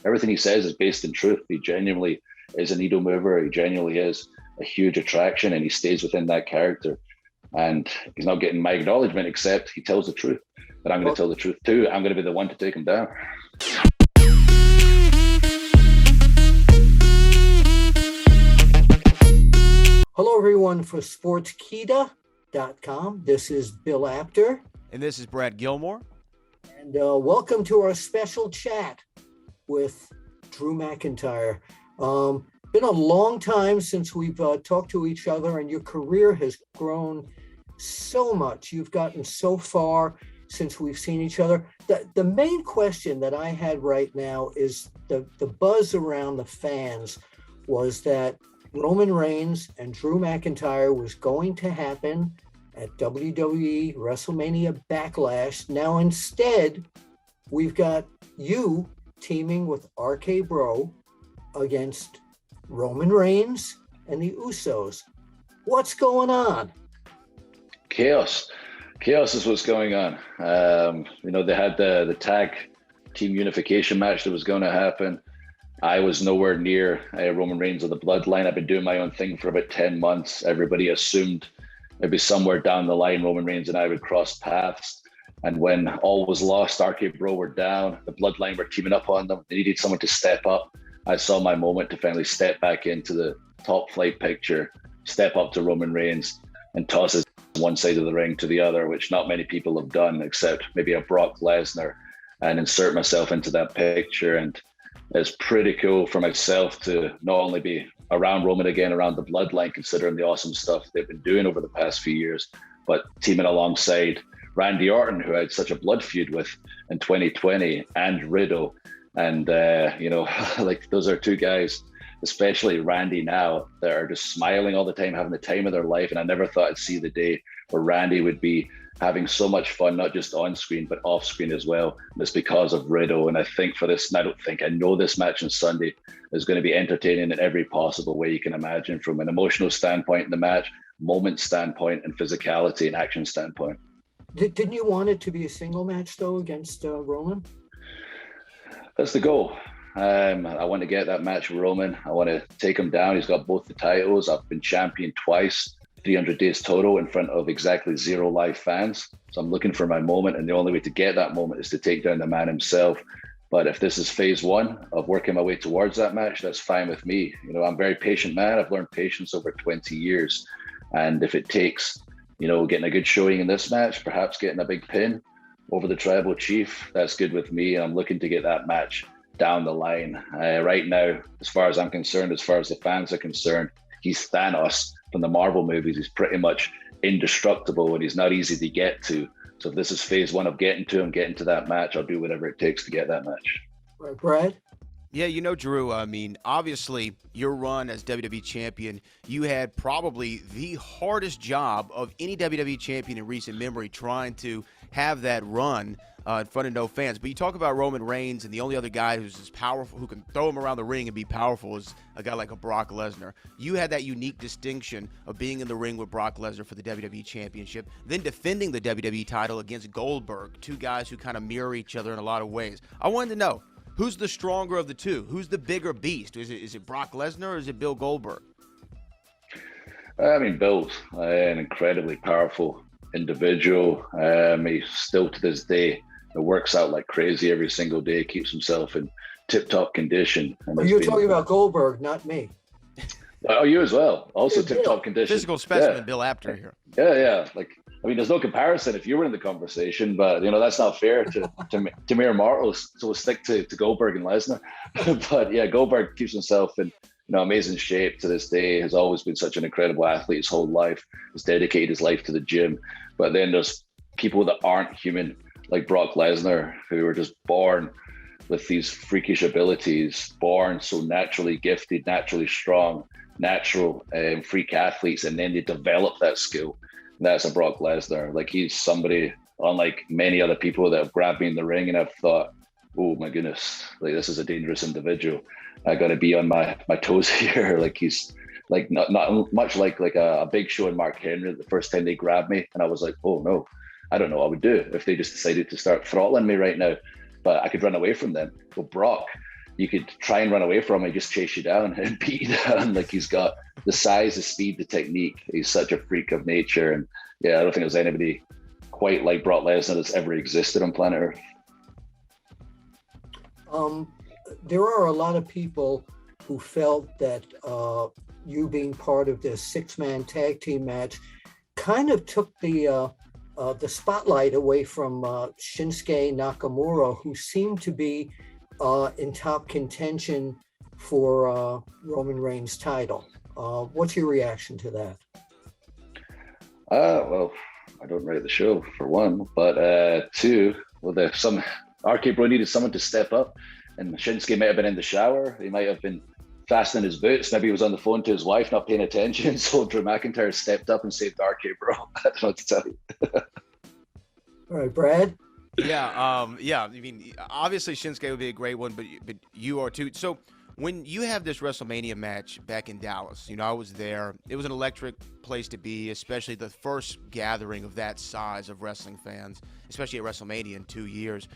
Everything he says is based in truth. He genuinely is a needle mover. He genuinely is a huge attraction, and he stays within that character. And he's not getting my acknowledgement, except he tells the truth. But I'm going to tell the truth too. I'm going to be the one to take him down. Hello, everyone, for Sportskeeda.com. This is Bill Apter. And this is Brad Gilmore. And welcome to our special chat with Drew McIntyre. Been a long time since we've talked to each other, and your career has grown so much. You've gotten so far since we've seen each other. The main question that I had right now is the buzz around the fans was that Roman Reigns and Drew McIntyre was going to happen at WWE WrestleMania Backlash. Now, instead, we've got you teaming with RK Bro against Roman Reigns and the Usos. What's going on? Chaos is what's going on. They had the tag team unification match that was going to happen. I was nowhere near Roman Reigns or the Bloodline. I've been doing my own thing for about 10 months. Everybody assumed maybe somewhere down the line, Roman Reigns and I would cross paths. And when all was lost, RK Bro were down. The Bloodline were teaming up on them. They needed someone to step up. I saw my moment to finally step back into the top flight picture, step up to Roman Reigns and toss his one side of the ring to the other, which not many people have done except maybe a Brock Lesnar, and insert myself into that picture. And it's pretty cool for myself to not only be around Roman again, around the Bloodline, considering the awesome stuff they've been doing over the past few years, but teaming alongside Randy Orton, who I had such a blood feud with in 2020, and Riddle. And, like those are two guys, especially Randy now, that are just smiling all the time, having the time of their life. And I never thought I'd see the day where Randy would be having so much fun, not just on screen, but off screen as well. And it's because of Riddle. And I think for this, and I know this match on Sunday is going to be entertaining in every possible way you can imagine, from an emotional standpoint in the match, moment standpoint, and physicality and action standpoint. Didn't you want it to be a single match, though, against Roman? That's the goal. I want to get that match with Roman. I want to take him down. He's got both the titles. I've been champion twice, 300 days total in front of exactly 0 live fans. So I'm looking for my moment, and the only way to get that moment is to take down the man himself. But if this is phase one of working my way towards that match, that's fine with me. I'm a very patient man. I've learned patience over 20 years. And if it takes, getting a good showing in this match, perhaps getting a big pin over the tribal chief, that's good with me. And I'm looking to get that match down the line. Right now, as far as I'm concerned, as far as the fans are concerned, he's Thanos from the Marvel movies. He's pretty much indestructible, and he's not easy to get to. So if this is phase one of getting to that match, I'll do whatever it takes to get that match. Right, Brad? Yeah, Drew, obviously your run as WWE champion, you had probably the hardest job of any WWE champion in recent memory, trying to have that run in front of no fans. But you talk about Roman Reigns, and the only other guy who's as powerful, who can throw him around the ring and be powerful, is a guy like a Brock Lesnar. You had that unique distinction of being in the ring with Brock Lesnar for the WWE Championship, then defending the WWE title against Goldberg, two guys who kind of mirror each other in a lot of ways. I wanted to know, who's the stronger of the two? Who's the bigger beast? Is it Brock Lesnar or is it Bill Goldberg? Bill's an incredibly powerful individual. He still to this day works out like crazy every single day, keeps himself in tip-top condition. And you're talking about Goldberg, not me. Oh, you as well. Also tip-top condition. Physical specimen, Bill Apter here. Yeah. There's no comparison if you were in the conversation, but that's not fair to mere mortals. So we'll stick to Goldberg and Lesnar. But yeah, Goldberg keeps himself in amazing shape to this day. Has always been such an incredible athlete his whole life. Has dedicated his life to the gym. But then there's people that aren't human, like Brock Lesnar, who are just born with these freakish abilities, born so naturally gifted, naturally strong, natural freak athletes, and then they develop that skill. And that's a Brock Lesnar. Like, he's somebody, unlike many other people that have grabbed me in the ring and I've thought, oh my goodness, like, this is a dangerous individual. I got to be on my toes here. Like, he's like not much like a Big Show and Mark Henry the first time they grabbed me, and I was like, oh no, I don't know what I would do if they just decided to start throttling me right now. but I could run away from them. Well, Brock, you could try and run away from him, he just chase you down and beat you down. Like, he's got the size, the speed, the technique. He's such a freak of nature. And yeah, I don't think there's anybody quite like Brock Lesnar that's ever existed on planet Earth. There are a lot of people who felt that you being part of this 6-man tag team match kind of took the spotlight away from Shinsuke Nakamura, who seemed to be in top contention for Roman Reigns' title. What's your reaction to that? Well, I don't write the show, for one, but two, well, some RK Bro needed someone to step up, and Shinsuke might have been in the shower. He might have been fastening his boots. Maybe he was on the phone to his wife, not paying attention. So Drew McIntyre stepped up and saved RK Bro. I don't know what to tell you. All right, Brad. Yeah. I mean, obviously Shinsuke would be a great one, but you are too. So when you have this WrestleMania match back in Dallas, you know, I was there. It was an electric place to be, especially the first gathering of that size of wrestling fans, especially at WrestleMania in 2 years.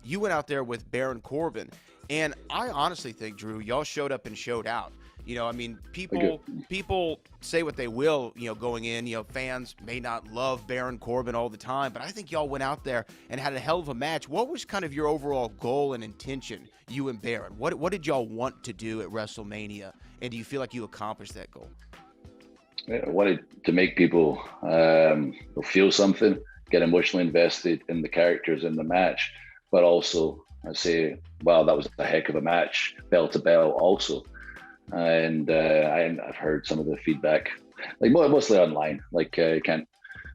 You went out there with Baron Corbin, and I honestly think, Drew, y'all showed up and showed out. You know, I mean, people say what they will, you know, going in. You know, fans may not love Baron Corbin all the time, but I think y'all went out there and had a hell of a match. What was kind of your overall goal and intention, you and Baron? What did y'all want to do at WrestleMania, and do you feel like you accomplished that goal? Yeah, I wanted to make people feel something, get emotionally invested in the characters in the match, but also I say, wow, that was a heck of a match, bell to bell also. And I've heard some of the feedback, like mostly online. Like, you can't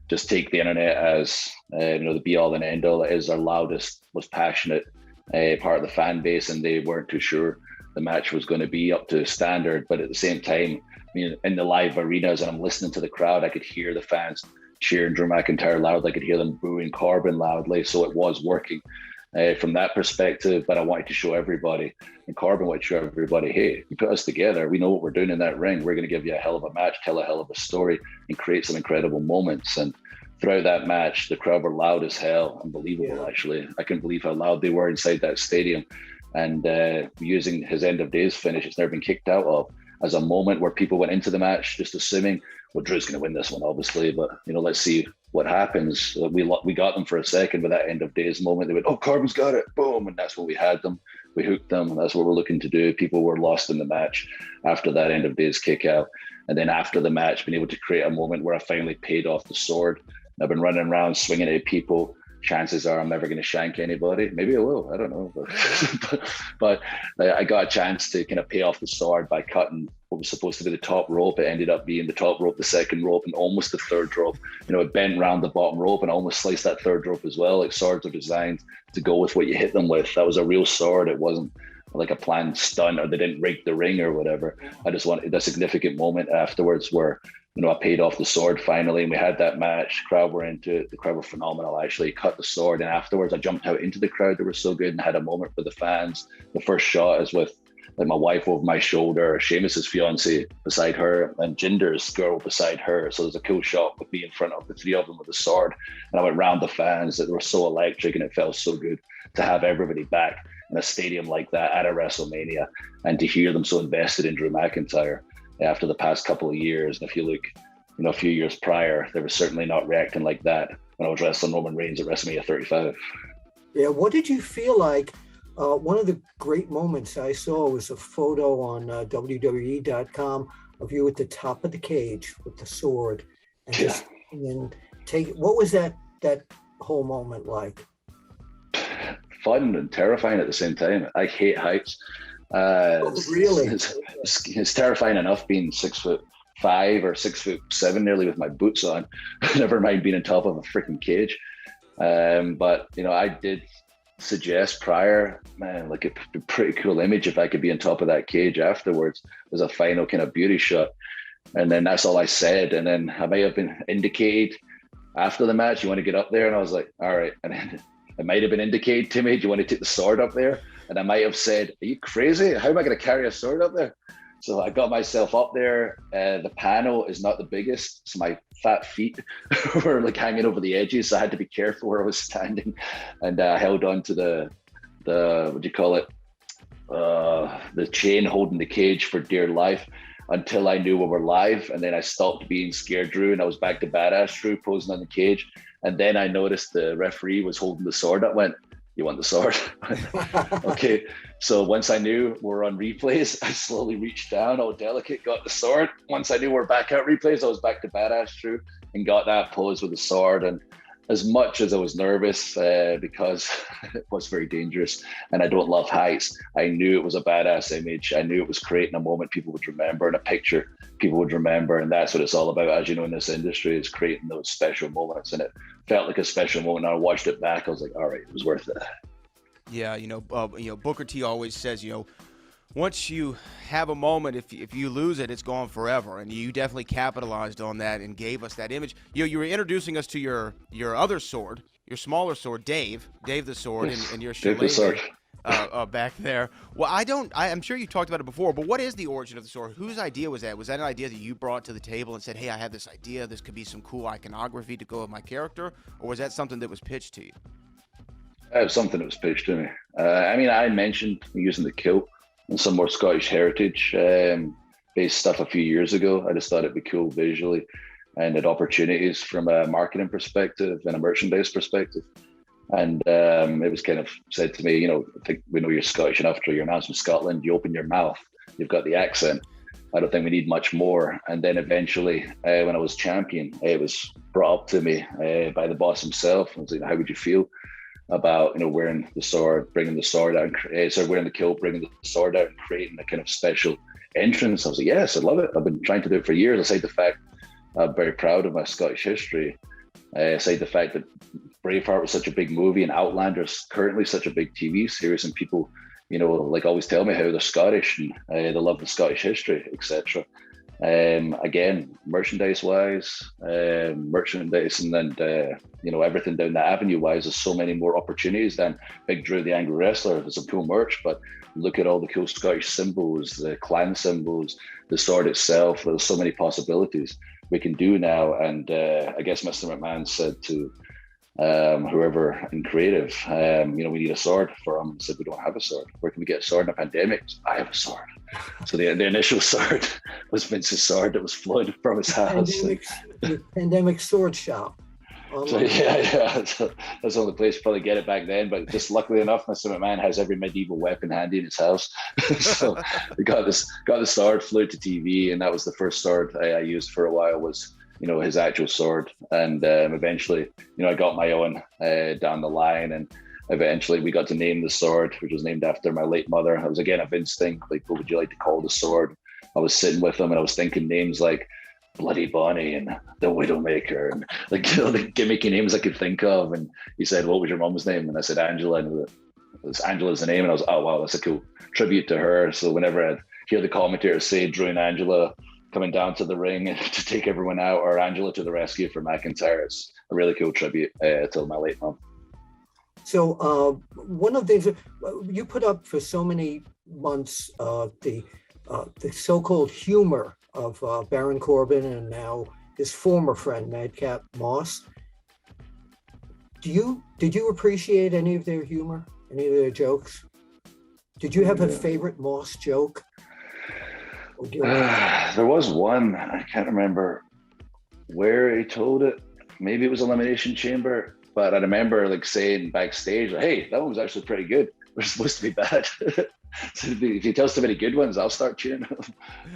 just take the internet as the be all and end all. It is our loudest, most passionate part of the fan base, and they weren't too sure the match was going to be up to standard. But at the same time, I mean, in the live arenas, and I'm listening to the crowd, I could hear the fans cheering Drew McIntyre loud. I could hear them booing Corbin loudly. So it was working from that perspective. But I wanted to show everybody, and Corbin wanted to show everybody, hey, you put us together, we know what we're doing in that ring. We're going to give you a hell of a match, tell a hell of a story, and create some incredible moments. And throughout that match, the crowd were loud as hell. Unbelievable, actually. I couldn't believe how loud they were inside that stadium. And using his end of days finish, it's never been kicked out of, as a moment where people went into the match just assuming, well, Drew's going to win this one, obviously, but let's see what happens. We got them for a second with that end of days moment. They went, oh, Corbin's got it, boom, and that's when we had them. We hooked them, and that's what we're looking to do. People were lost in the match after that end of days kick out, and then after the match, being able to create a moment where I finally paid off the sword. I've been running around swinging at people. Chances are I'm never going to shank anybody. Maybe I will. I don't know. But I got a chance to kind of pay off the sword by cutting what was supposed to be the top rope. It ended up being the top rope, the second rope, and almost the third rope. It bent around the bottom rope and almost sliced that third rope as well. Like, swords are designed to go with what you hit them with. That was a real sword. It wasn't like a planned stunt, or they didn't rig the ring or whatever. I just wanted a significant moment afterwards where I paid off the sword finally, and we had that match. Crowd were into it. The crowd were phenomenal, actually. Cut the sword, and afterwards I jumped out into the crowd. They were so good, and had a moment with the fans. The first shot is with like my wife over my shoulder, Sheamus's fiance beside her, and Jinder's girl beside her. So there's a cool shot with me in front of the three of them with the sword. And I went round the fans that were so electric, and it felt so good to have everybody back in a stadium like that at a WrestleMania, and to hear them so invested in Drew McIntyre after the past couple of years. And if you look, a few years prior, they were certainly not reacting like that when I was wrestling Roman Reigns at WrestleMania 35. Yeah, what did you feel like? One of the great moments I saw was a photo on WWE.com of you at the top of the cage with the sword. And what was that whole moment like? Fun and terrifying at the same time. I hate heights. Really? It's terrifying enough being 6'5" or 6'7" nearly with my boots on. Never mind being on top of a freaking cage. But I did suggest prior, man, like a pretty cool image if I could be on top of that cage afterwards as a final kind of beauty shot. And then that's all I said. And then I might have been indicated after the match, you want to get up there? And I was like, all right. And then it might have been indicated to me, do you want to take the sword up there? And I might have said, are you crazy? How am I going to carry a sword up there? So I got myself up there. The panel is not the biggest, so my fat feet were like hanging over the edges. So I had to be careful where I was standing, and I held on to the what do you call it? The chain holding the cage for dear life until I knew we were live. And then I stopped being scared Drew and I was back to badass Drew posing on the cage. And then I noticed the referee was holding the sword. I went, you want the sword? Okay. So once I knew we were on replays, I slowly reached down, all delicate, got the sword. Once I knew we were back at replays, I was back to badass Drew and got that pose with the sword. And as much as I was nervous because it was very dangerous and I don't love heights, I knew it was a badass image. I knew it was creating a moment people would remember and a picture people would remember. And that's what it's all about, as you know, in this industry, is creating those special moments. And it felt like a special moment. And I watched it back. I was like, all right, it was worth it. Yeah, Booker T always says, once you have a moment, if you lose it, it's gone forever. And you definitely capitalized on that and gave us that image. You were introducing us to your other sword, your smaller sword, Dave the sword, and your Dave the sword. Back there. Well, I'm sure you talked about it before, but what is the origin of the sword? Whose idea was that? Was that an idea that you brought to the table and said, hey, I have this idea, this could be some cool iconography to go with my character? Or was that something that was pitched to you? It was something that was pitched to me. I mentioned using the kilt and some more Scottish heritage based stuff a few years ago. I just thought it'd be cool visually and had opportunities from a marketing perspective and a merchandise perspective. And it was kind of said to me, I think we know you're Scottish enough, you're announced from Scotland, you open your mouth, you've got the accent. I don't think we need much more. And then eventually, when I was champion, it was brought up to me by the boss himself. I was like, how would you feel about wearing the sword, bringing the sword out, wearing the kilt, bringing the sword out, and creating a kind of special entrance? I was like, yes, I love it. I've been trying to do it for years. Aside the fact I'm very proud of my Scottish history, aside the fact that Braveheart was such a big movie and Outlander's currently such a big TV series, and people, always tell me how they're Scottish and they love the Scottish history, etc. Again, merchandise-wise, merchandising and everything down that avenue-wise, there's so many more opportunities than Big Drew, the Angry Wrestler. There's some cool merch, but look at all the cool Scottish symbols, the clan symbols, the sword itself. There's so many possibilities we can do now. And I guess Mr. McMahon said to whoever in creative, we need a sword for him. He said, we don't have a sword. Where can we get a sword in a pandemic? I have a sword. So the initial sword was Vince's sword that was flown from his house. Pandemic sword shop. So yeah. So that's the only place to probably get it back then. But just luckily enough, Mr. McMahon has every medieval weapon handy in his house. So we got the sword, flew to TV, and that was the first sword I used for a while, was his actual sword. And eventually, I got my own down the line, and eventually we got to name the sword, which was named after my late mother. It was again a Vince thing, like, what would you like to call the sword? I was sitting with him and I was thinking names like Bloody Bonnie and the Widowmaker, and the gimmicky names I could think of. And he said, what was your mom's name? And I said Angela, and Angela's the name. And I was, oh wow, that's a cool tribute to her. So whenever I'd hear the commentators say Drew and Angela coming down to the ring to take everyone out, or Angela to the rescue for McIntyre, it's a really cool tribute to my late mom. So one of the things you put up for so many months, the so-called humor of Baron Corbin and now his former friend Madcap Moss. Did you appreciate any of their humor, any of their jokes? Did you have a favorite Moss joke? There was one, I can't remember where he told it. Maybe it was Elimination Chamber, but I remember saying backstage, hey, that one was actually pretty good. We're supposed to be bad. So if he tells too many good ones, I'll start cheering him.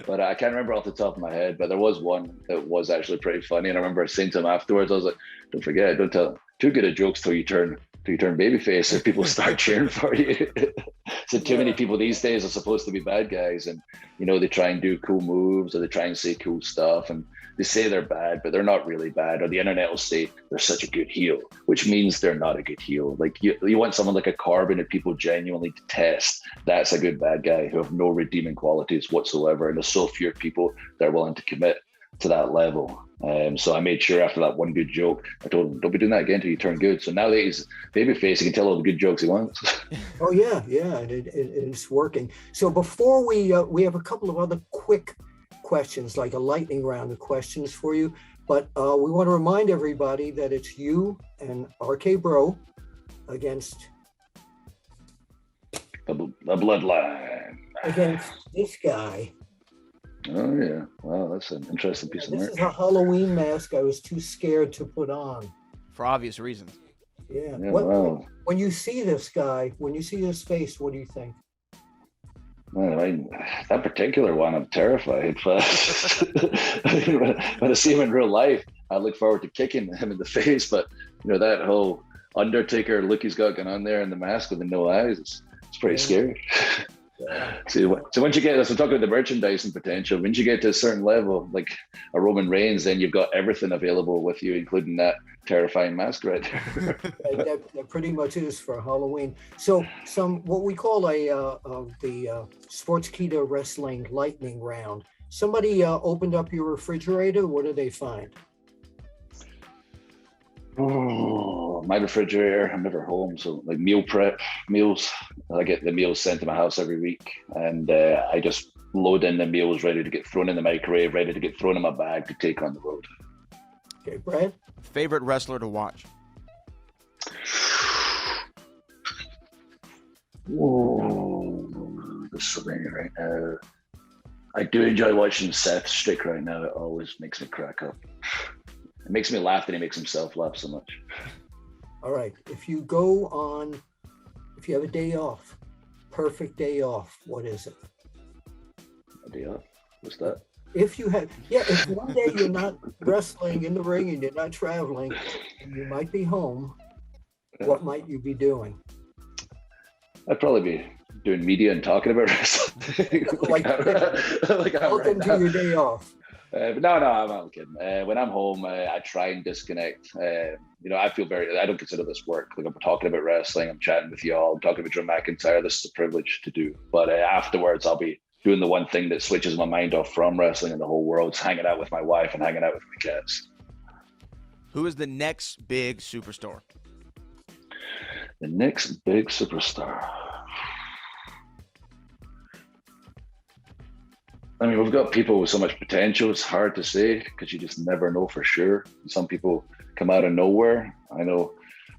But I can't remember off the top of my head, but there was one that was actually pretty funny. And I remember saying to him afterwards, I was like, don't forget, don't tell too good at jokes till you turn babyface, or people start cheering for you. So too many people these days are supposed to be bad guys, and they try and do cool moves, or they try and say cool stuff, and they say they're bad, but they're not really bad. Or the internet will say they're such a good heel, which means they're not a good heel. Like you want someone like a Corbin that people genuinely detest. That's a good bad guy who have no redeeming qualities whatsoever. And there's so few people that are willing to commit to that level. So I made sure after that one good joke, I told him, don't be doing that again until you turn good. So now that he's babyface, he can tell all the good jokes he wants. Oh yeah, it's working. So before we have a couple of other quick questions, like a lightning round of questions for you, but we want to remind everybody that it's you and RK Bro against The Bloodline. Against this guy. Oh, yeah. Wow, that's an interesting piece of merch. This is a Halloween mask I was too scared to put on. For obvious reasons. Yeah. Wow. When you see this guy, when you see his face, what do you think? Well, that particular one, I'm terrified. But when I see him in real life, I look forward to kicking him in the face. But that whole Undertaker look he's got going on there in the mask with the no eyes, it's pretty scary. Yeah. So once you get, so talking about the merchandising potential, once you get to a certain level, like a Roman Reigns, then you've got everything available with you, including that terrifying mask right there. that pretty much is for Halloween. So what we call the Sportskeeda Wrestling Lightning Round. Somebody opened up your refrigerator. What did they find? Oh, my refrigerator. I'm never home, so like meals. I get the meals sent to my house every week, and I just load in the meals ready to get thrown in the microwave, ready to get thrown in my bag to take on the road. Okay, Brad? Favorite wrestler to watch? Oh, there's so many right now. I do enjoy watching Seth Strick right now. It always makes me crack up. It makes me laugh that he makes himself laugh so much. All right. If you have a day off, perfect day off, what is it? A day off? What's that? If one day you're not wrestling in the ring and you're not traveling and you might be home, what might you be doing? I'd probably be doing media and talking about wrestling. Welcome to your day off. No, I'm not kidding. When I'm home, I try and disconnect. I don't consider this work. Like, I'm talking about wrestling, I'm chatting with y'all, I'm talking about Drew McIntyre. This is a privilege to do. But afterwards, I'll be doing the one thing that switches my mind off from wrestling and the whole world's hanging out with my wife and hanging out with my cats. Who is the next big superstar? The next big superstar. I mean, we've got people with so much potential. It's hard to say because you just never know for sure. Some people come out of nowhere. I know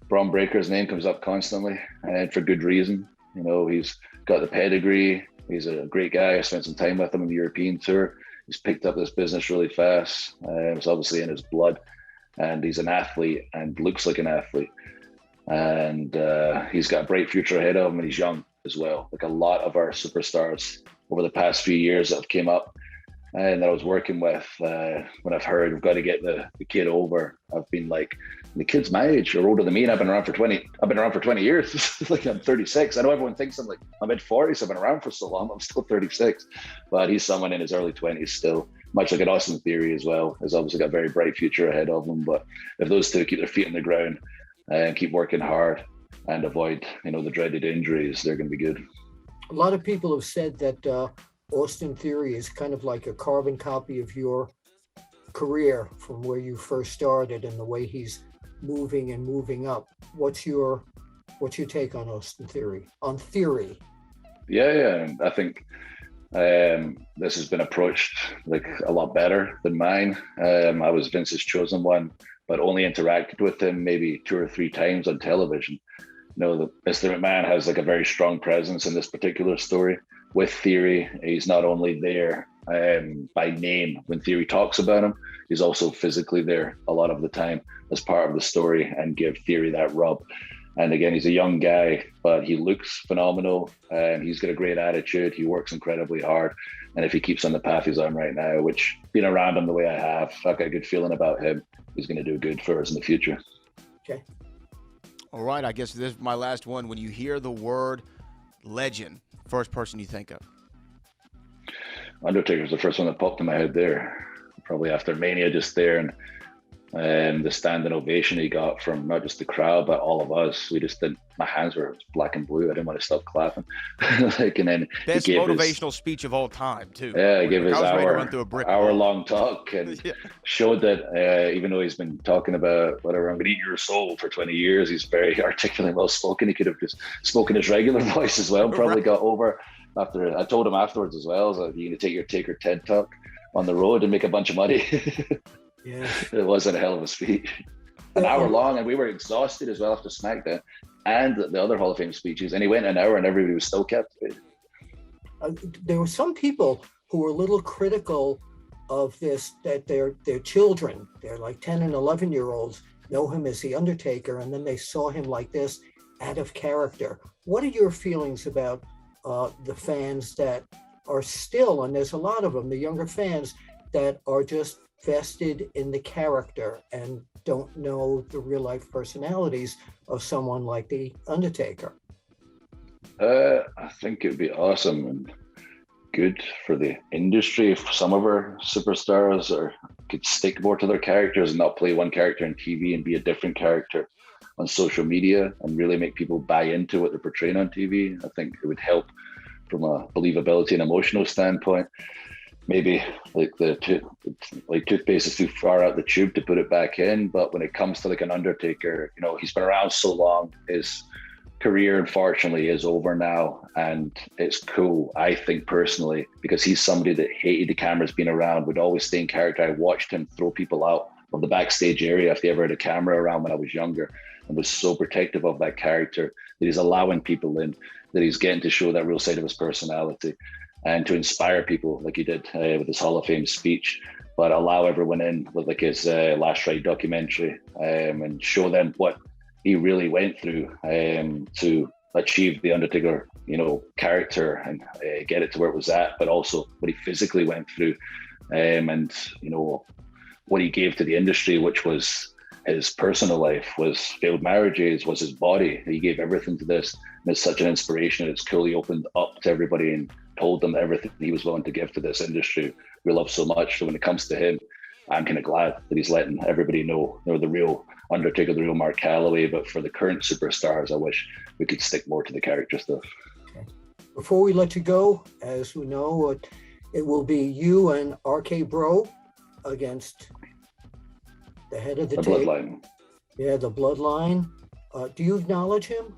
Braun Breaker's name comes up constantly, and for good reason. He's got the pedigree. He's a great guy. I spent some time with him on the European tour. He's picked up this business really fast. It's obviously in his blood, and he's an athlete and looks like an athlete. And he's got a bright future ahead of him, and he's young as well. Like a lot of our superstars over the past few years that have came up and that I was working with, when I've heard we've got to get the kid over, I've been like, the kid's my age or older than me, and I've been around for 20 years. Like, I'm 36. I know everyone thinks I'm mid-40s. I've been around for so long. I'm still 36, but he's someone in his early 20s still, much like an Austin Theory as well. Has obviously got a very bright future ahead of him. But if those two keep their feet on the ground and keep working hard and avoid, the dreaded injuries, they're going to be good. A lot of people have said that Austin Theory is kind of like a carbon copy of your career from where you first started and the way he's moving up. What's your take on Austin Theory? On Theory? Yeah. I think this has been approached like a lot better than mine. I was Vince's chosen one, but only interacted with him maybe 2 or 3 times on television. Mr. McMahon has like a very strong presence in this particular story. With Theory, he's not only there by name when Theory talks about him, he's also physically there a lot of the time as part of the story and give Theory that rub. And again, he's a young guy, but he looks phenomenal and he's got a great attitude. He works incredibly hard. And if he keeps on the path he's on right now, which being around him the way I have, I've got a good feeling about him. He's going to do good for us in the future. Okay. All right, I guess this is my last one. When you hear the word legend, first person you think of? Undertaker's the first one that popped in my head there. Probably after Mania, just there, and the standing ovation he got from not just the crowd but all of us. We just didn't. My hands were black and blue. I didn't want to stop clapping. And then best motivational speech of all time too. Yeah, he gave his hour-long talk and yeah. Showed that even though he's been talking about whatever, I'm going to eat your soul for 20 years, he's very articulate, well spoken. He could have just spoken his regular voice as well. Probably got over after. I told him afterwards as well, so you're going to take your Taker TED talk on the road and make a bunch of money. Yeah, it wasn't a hell of a speech. An hour long, and we were exhausted as well after SmackDown. and the other Hall of Fame speeches, and he went an hour and everybody was still captivated. There were some people who were a little critical of this, that their children, they're like 10 and 11-year-olds, know him as the Undertaker, and then they saw him like this, out of character. What are your feelings about the fans that are still, and there's a lot of them, the younger fans that are just vested in the character and don't know the real life personalities of someone like the Undertaker? I think it'd be awesome and good for the industry if some of our superstars could stick more to their characters and not play one character on TV and be a different character on social media and really make people buy into what they're portraying on TV. I think it would help from a believability and emotional standpoint. Maybe like toothpaste is too far out the tube to put it back in, but when it comes to like an Undertaker, you know, he's been around so long, his career unfortunately is over now, and it's cool, I think personally, because he's somebody that hated the cameras being around, would always stay in character. I watched him throw people out of the backstage area if they ever had a camera around when I was younger, and was so protective of that character that he's allowing people in, that he's getting to show that real side of his personality and to inspire people like he did with his Hall of Fame speech, but allow everyone in with like his Last Ride documentary and show them what he really went through to achieve the Undertaker, you know, character and get it to where it was at, but also what he physically went through and, you know, what he gave to the industry, which was his personal life, was failed marriages, was his body. He gave everything to this, and it's such an inspiration. It's cool. He opened up to everybody and told them everything he was willing to give to this industry we love so much. So when it comes to him, I'm kind of glad that he's letting everybody know, you know, the real Undertaker, the real Mark Calloway. But for the current superstars, I wish we could stick more to the character stuff. Okay. Before we let you go, as we know, it will be you and RK Bro against the head of the table. Bloodline. Yeah, the Bloodline. Do you acknowledge him?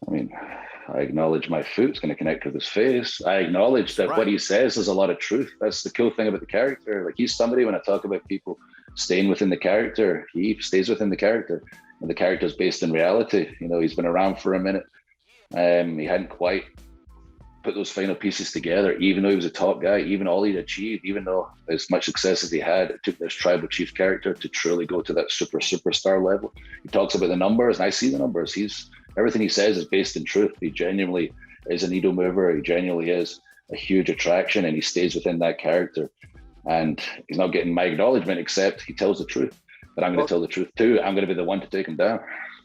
I mean, I acknowledge my foot's going to connect with his face. I acknowledge that what he says is a lot of truth. That's the cool thing about the character. Like, he's somebody, when I talk about people staying within the character, he stays within the character. And the character is based in reality. You know, he's been around for a minute. He hadn't quite put those final pieces together, even though he was a top guy, even all he'd achieved, even though as much success as he had, it took this tribal chief character to truly go to that superstar level. He talks about the numbers, and I see the numbers. Everything he says is based in truth. He genuinely is a needle mover. He genuinely is a huge attraction, and he stays within that character. And he's not getting my acknowledgement, except he tells the truth. But I'm going to tell the truth too. I'm going to be the one to take him down.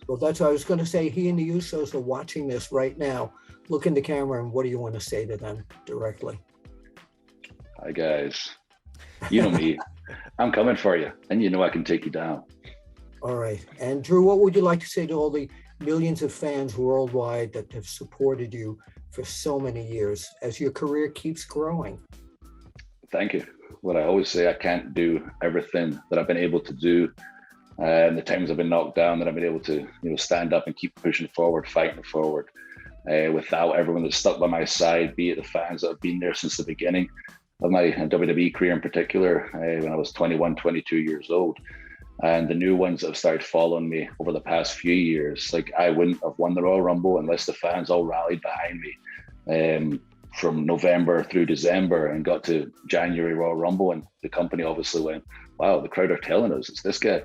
Well, that's what I was going to say. He and the Usos are watching this right now. Look in the camera, and what do you want to say to them directly? Hi, guys. You know me. I'm coming for you, and you know I can take you down. All right. And Drew, what would you like to say to all the millions of fans worldwide that have supported you for so many years as your career keeps growing? Thank you. What I always say, I can't do everything that I've been able to do. And the times I've been knocked down, that I've been able to, you know, stand up and keep pushing forward, fighting forward, without everyone that's stuck by my side, be it the fans that have been there since the beginning of my WWE career in particular, when I was 21, 22 years old. And the new ones that have started following me over the past few years, like, I wouldn't have won the Royal Rumble unless the fans all rallied behind me from November through December, and got to January Royal Rumble, and the company obviously went, wow, the crowd are telling us it's this guy.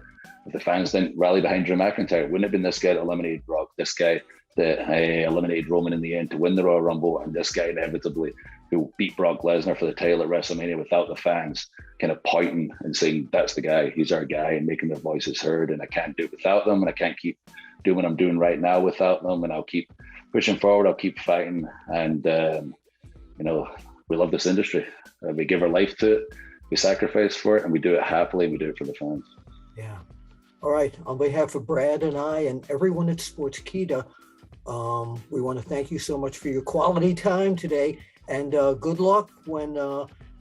If the fans didn't rally behind Drew McIntyre, it wouldn't have been this guy that eliminated Brock, this guy that eliminated Roman in the end to win the Royal Rumble, and this guy inevitably who beat Brock Lesnar for the title at WrestleMania without the fans kind of pointing and saying, that's the guy, he's our guy, and making their voices heard. And I can't do it without them, and I can't keep doing what I'm doing right now without them. And I'll keep pushing forward, I'll keep fighting. And, you know, we love this industry. We give our life to it, we sacrifice for it, and we do it happily, and we do it for the fans. Yeah. All right. On behalf of Brad and I and everyone at Sportskeeda, we want to thank you so much for your quality time today, and good luck when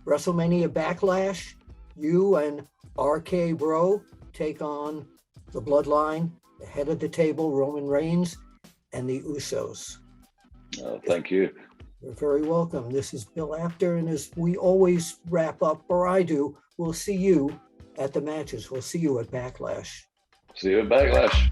WrestleMania Backlash, you and RK Bro take on the Bloodline, the head of the table, Roman Reigns, and the Usos. Oh, thank you. You're very welcome. This is Bill Apter, and as we always wrap up, or I do, we'll see you at the matches. We'll see you at Backlash. See you at Backlash.